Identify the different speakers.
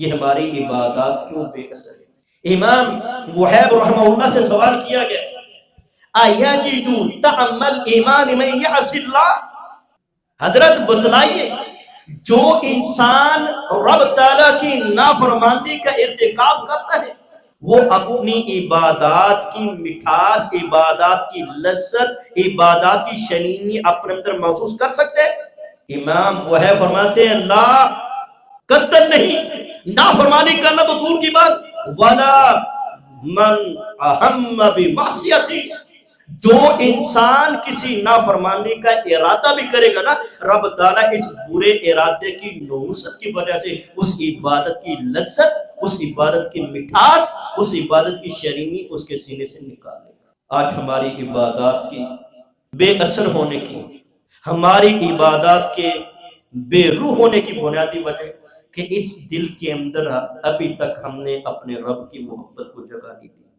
Speaker 1: یہ ہماری عبادات کیوں بے اثر ہے؟ امام وہیب رحمہ اللہ سے سوال کیا گیا اَيَجِدُ طَعْمَ الْإِيمَانِ مَنْ يَعْصِ اللَّهِ، حضرت بتلائیے جو انسان رب تعالیٰ کی نافرمانی کا ارتکاب کرتا ہے وہ اپنی عبادات کی مٹھاس، عبادات کی لذت، عبادات کی شنینی اپنے اندر محسوس کر سکتے ہیں؟ امام وہیب فرماتے ہیں لا، قطعاً نہیں، نافرمانی کرنا تو دور کی بات، ولا من اہم بمعصیتی، جو انسان کسی نافرمانی کا ارادہ بھی کرے گا نا، رب تعالیٰ اس برے ارادے کی نحوست کی وجہ سے اس عبادت کی لذت، اس عبادت کی مٹھاس، اس عبادت کی شرینی اس کے سینے سے نکال لے گا۔ آج ہماری عبادات کی بے اثر ہونے کی، ہماری عبادات کے بے روح ہونے کی بنیادی وجہ کہ اس دل کے اندر ابھی تک ہم نے اپنے رب کی محبت کو جگہ نہیں دی۔